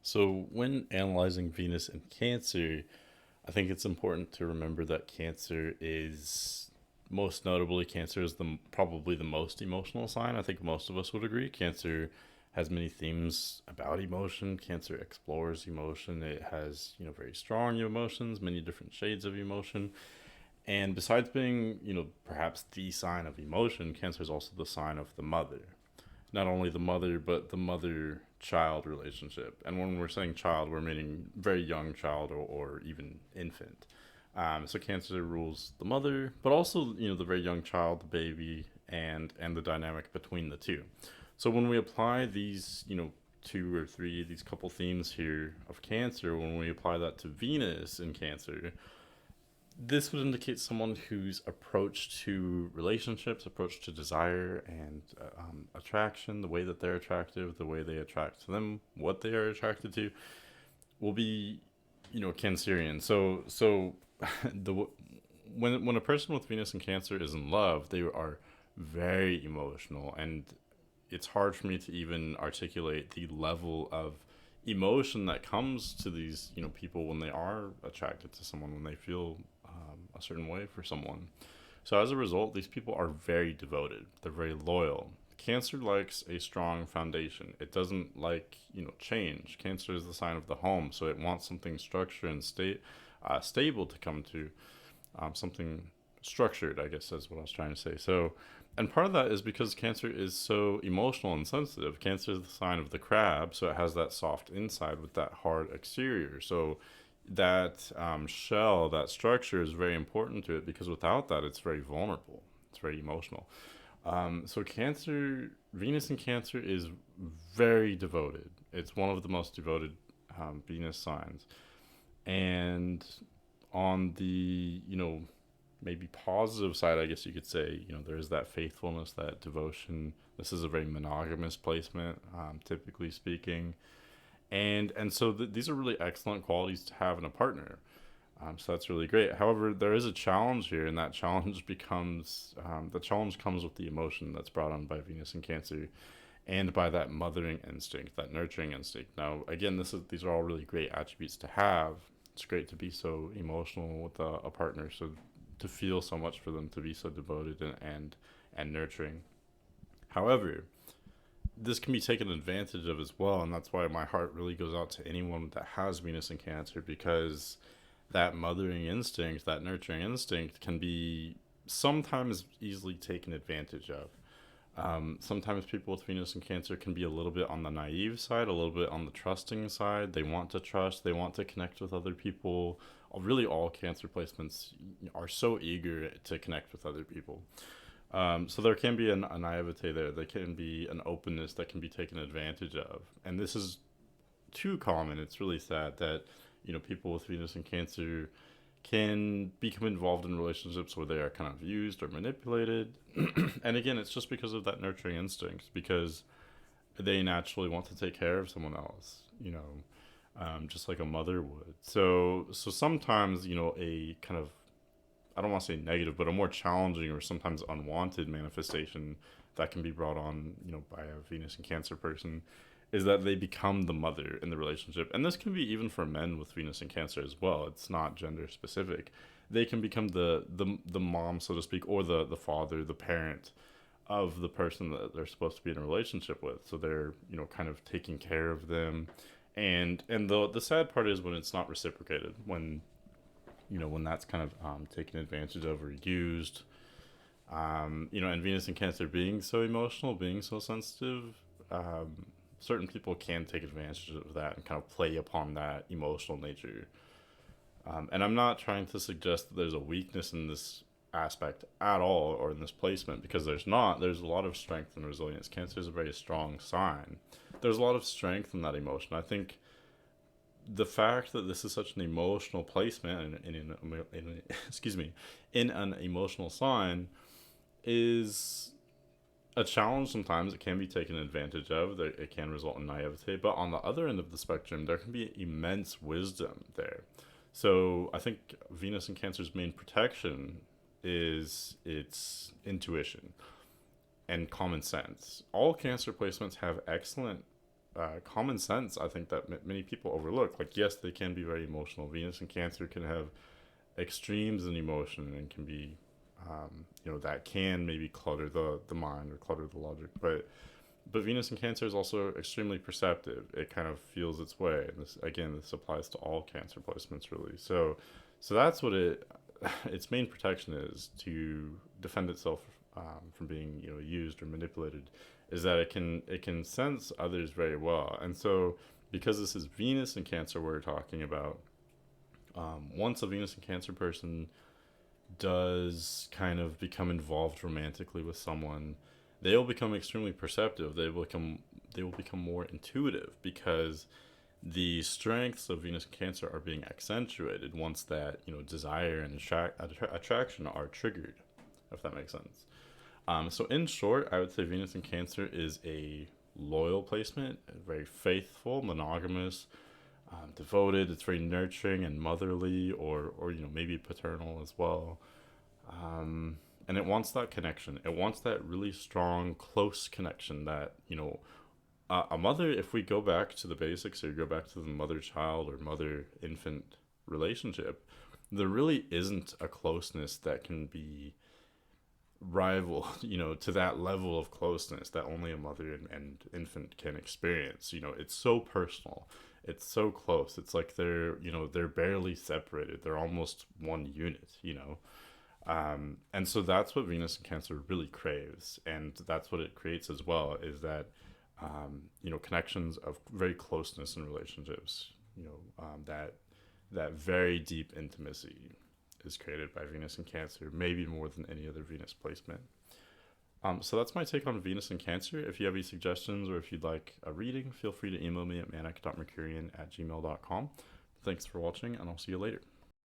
So, when analyzing Venus and Cancer, I think it's important to remember that Cancer is most notably Cancer is the probably the most emotional sign. I think most of us would agree. Cancer has many themes about emotion. Cancer explores emotion. It has, very strong emotions, many different shades of emotion. And besides being, perhaps the sign of emotion, Cancer is also the sign of the mother. Not only the mother, but the mother child relationship. And when we're saying child, we're meaning very young child or even infant. So Cancer rules the mother, but also, the very young child, the baby, and the dynamic between the two. So when we apply these, two or three, these couple themes here of Cancer, when we apply that to Venus in Cancer, this would indicate someone whose approach to relationships, approach to desire and attraction, the way that they're attractive, the way they attract to them, what they are attracted to, will be, Cancerian. So the when a person with Venus in Cancer is in love, they are very emotional, and it's hard for me to even articulate the level of emotion that comes to these people when they are attracted to someone, when they feel a certain way for someone. So as a result, these people are very devoted. They're very loyal. Cancer likes a strong foundation. It doesn't like change. Cancer is the sign of the home, so it wants something structured and stable to come to, something structured, I guess is what I was trying to say. So, and part of that is because Cancer is so emotional and sensitive. Cancer is the sign of the crab, so it has that soft inside with that hard exterior. So that shell, that structure is very important to it because without that, it's very vulnerable. It's very emotional. So Cancer, Venus in Cancer is very devoted. It's one of the most devoted Venus signs. And on the, maybe positive side, I guess you could say, there's that faithfulness, that devotion. This is a very monogamous placement, typically speaking. And so these are really excellent qualities to have in a partner. So that's really great. However, there is a challenge here, and that challenge becomes the challenge comes with the emotion that's brought on by Venus and Cancer, and by that mothering instinct, that nurturing instinct. Now, again, these are all really great attributes to have. It's great to be so emotional with a partner, so to feel so much for them, to be so devoted and nurturing. However, this can be taken advantage of as well, and that's why my heart really goes out to anyone that has Venus in Cancer, because that mothering instinct, that nurturing instinct, can be sometimes easily taken advantage of. Sometimes people with Venus and Cancer can be a little bit on the naive side, a little bit on the trusting side. They want to trust, they want to connect with other people. Really, all Cancer placements are so eager to connect with other people. So there can be a naivete there. There can be an openness that can be taken advantage of. And this is too common. It's really sad that, people with Venus and Cancer can become involved in relationships where they are kind of used or manipulated. And again, it's just because of that nurturing instinct, because they naturally want to take care of someone else, just like a mother would. So sometimes, a kind of, I don't want to say negative, but a more challenging or sometimes unwanted manifestation that can be brought on, by a Venus and Cancer person, is that they become the mother in the relationship. And this can be even for men with Venus and Cancer as well. It's not gender specific. They can become the mom, so to speak, or the father, the parent of the person that they're supposed to be in a relationship with. So they're, kind of taking care of them. And the sad part is when it's not reciprocated, when that's kind of taken advantage of or used. And Venus and Cancer being so emotional, being so sensitive, certain people can take advantage of that and kind of play upon that emotional nature. And I'm not trying to suggest that there's a weakness in this aspect at all, or in this placement, because there's not. There's a lot of strength and resilience. Cancer is a very strong sign. There's a lot of strength in that emotion. I think the fact that this is such an emotional placement excuse me, in an emotional sign is a challenge. Sometimes it can be taken advantage of. It can result in naivete. But on the other end of the spectrum, there can be immense wisdom there. So I think Venus and Cancer's main protection is its intuition and common sense. All Cancer placements have excellent common sense, I think, that many people overlook. Like, yes, they can be very emotional. Venus and Cancer can have extremes in emotion and can be, that can maybe clutter the mind or clutter the logic. But Venus in Cancer is also extremely perceptive. It kind of feels its way, and this applies to all Cancer placements, really. So that's what its main protection is, to defend itself from being used or manipulated, is that it can sense others very well. And so, because this is Venus in Cancer we're talking about, once a Venus in Cancer person does kind of become involved romantically with someone, they will become extremely perceptive. They will become more intuitive, because the strengths of Venus and Cancer are being accentuated once that desire and attraction are triggered, if that makes sense. So in short, I would say Venus in Cancer is a loyal placement, very faithful, monogamous, devoted. It's very nurturing and motherly, or maybe paternal as well. And it wants that connection. It wants that really strong, close connection that a mother. If we go back to the basics, or go back to the mother-child or mother-infant relationship, there really isn't a closeness that can be rival to that level of closeness that only a mother and infant can experience. It's so personal, it's so close. It's like they're barely separated, they're almost one unit. And so that's what Venus and Cancer really craves, and that's what it creates as well, is that connections of very closeness in relationships. That very deep intimacy is created by Venus and Cancer, maybe more than any other Venus placement. So that's my take on Venus and Cancer. If you have any suggestions, or if you'd like a reading, feel free to email me at manic.mercurian@gmail.com. Thanks for watching, and I'll see you later.